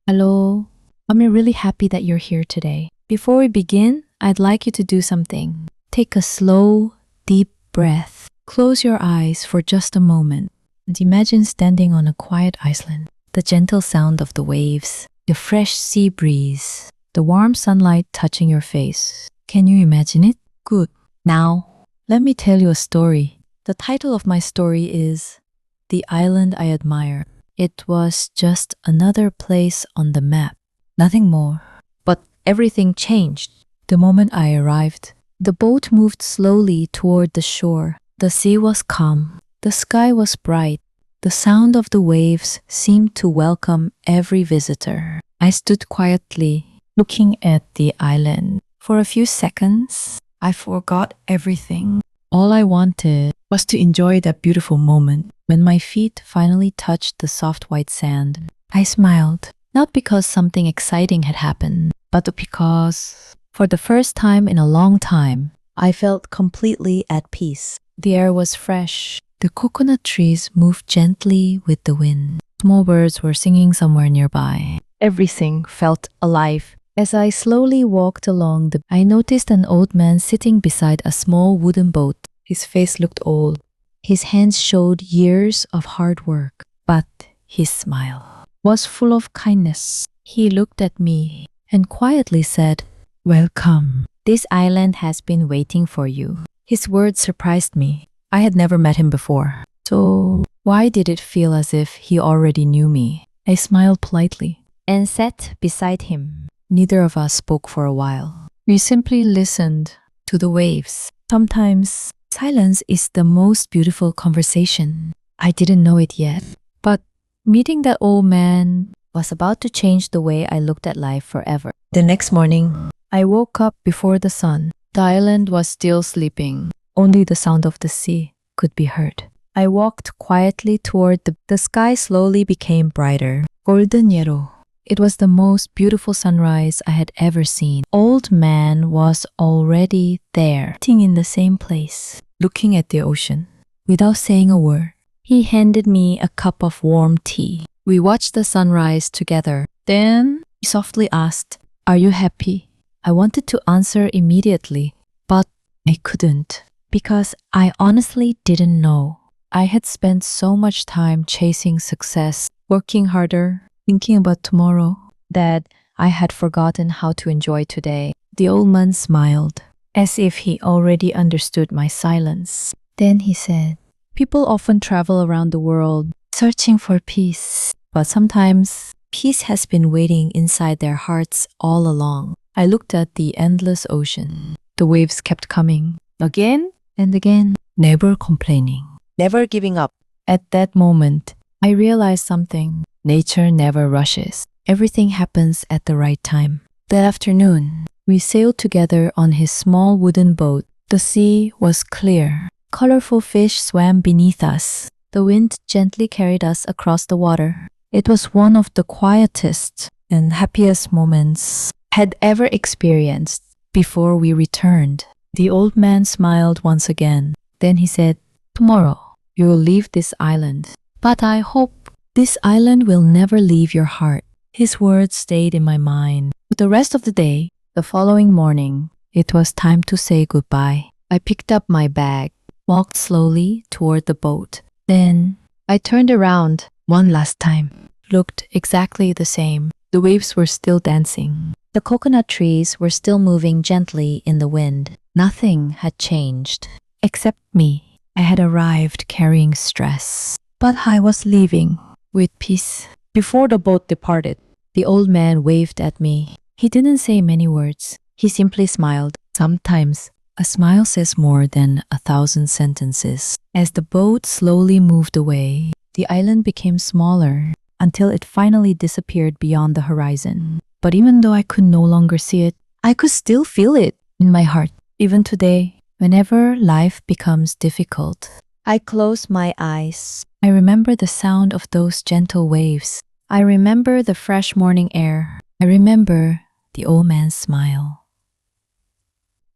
Hello. I'm really happy that you're here today. Before we begin, I'd like you to do something. Take a slow, deep breath. Close your eyes for just a moment and imagine standing on a quiet island. The gentle sound of the waves, the fresh sea breeze, the warm sunlight touching your face. Can you imagine it? Good. Now, let me tell you a story. The title of my story is The Island I Admire. It was just another place on the map. Nothing more. But everything changed. The moment I arrived, the boat moved slowly toward the shore. The sea was calm. The sky was bright. The sound of the waves seemed to welcome every visitor. I stood quietly, looking at the island. For a few seconds, I forgot everything. All I wanted was to enjoy that beautiful moment. When my feet finally touched the soft white sand, I smiled. Not because something exciting had happened, but because, for the first time in a long time, I felt completely at peace. The air was fresh. The coconut trees moved gently with the wind. Small birds were singing somewhere nearby. Everything felt alive. As I slowly walked along, I noticed an old man sitting beside a small wooden boat. His face looked old. His hands showed years of hard work, but his smile was full of kindness. He looked at me and quietly said, "Welcome. This island has been waiting for you." His words surprised me. I had never met him before. So why did it feel as if he already knew me? I smiled politely and sat beside him. Neither of us spoke for a while. We simply listened to the waves. Sometimes silence is the most beautiful conversation. I didn't know it yet, but meeting that old man was about to change the way I looked at life forever. The next morning, I woke up before the sun. The island was still sleeping. Only the sound of the sea could be heard. I walked quietly toward the sky slowly became brighter, golden yellow. It was the most beautiful sunrise I had ever seen. Old man was already there, sitting in the same place, looking at the ocean. Without saying a word, he handed me a cup of warm tea. We watched the sunrise together. Then he softly asked, "Are you happy?" I wanted to answer immediately, but I couldn't because I honestly didn't know. I had spent so much time chasing success, working harder, thinking about tomorrow, that I had forgotten how to enjoy today. The old man smiled, as if he already understood my silence. Then he said, "People often travel around the world searching for peace, but sometimes peace has been waiting inside their hearts all along." I looked at the endless ocean. The waves kept coming, again and again, never complaining, never giving up. At that moment, I realized something. Nature never rushes. Everything happens at the right time. That afternoon, we sailed together on his small wooden boat. The sea was clear. Colorful fish swam beneath us. The wind gently carried us across the water. It was one of the quietest and happiest moments I had ever experienced. Before we returned, the old man smiled once again. Then he said, "Tomorrow, you will leave this island. But I hope this island will never leave your heart." His words stayed in my mind. For the rest of the day, the following morning, it was time to say goodbye. I picked up my bag, walked slowly toward the boat. Then I turned around one last time. Looked exactly the same. The waves were still dancing. The coconut trees were still moving gently in the wind. Nothing had changed, except me. I had arrived carrying stress, but I was leaving with peace. Before the boat departed, the old man waved at me. He didn't say many words. He simply smiled. Sometimes a smile says more than 1,000 sentences. As the boat slowly moved away, the island became smaller until it finally disappeared beyond the horizon. But even though I could no longer see it, I could still feel it in my heart. Even today, whenever life becomes difficult, I close my eyes. I remember the sound of those gentle waves. I remember the fresh morning air. I remember the old man's smile.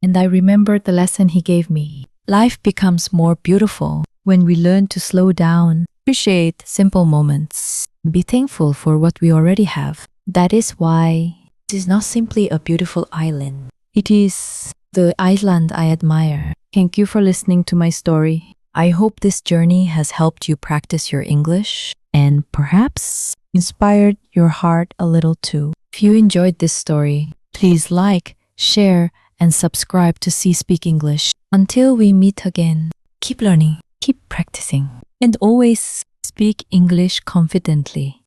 And I remember the lesson he gave me. Life becomes more beautiful when we learn to slow down, appreciate simple moments, be thankful for what we already have. That is why it is not simply a beautiful island. It is the island I admire. Thank you for listening to my story. I hope this journey has helped you practice your English and perhaps inspired your heart a little too. If you enjoyed this story, please like, share, and subscribe to Speak English. Until we meet again, keep learning, keep practicing, and always speak English confidently.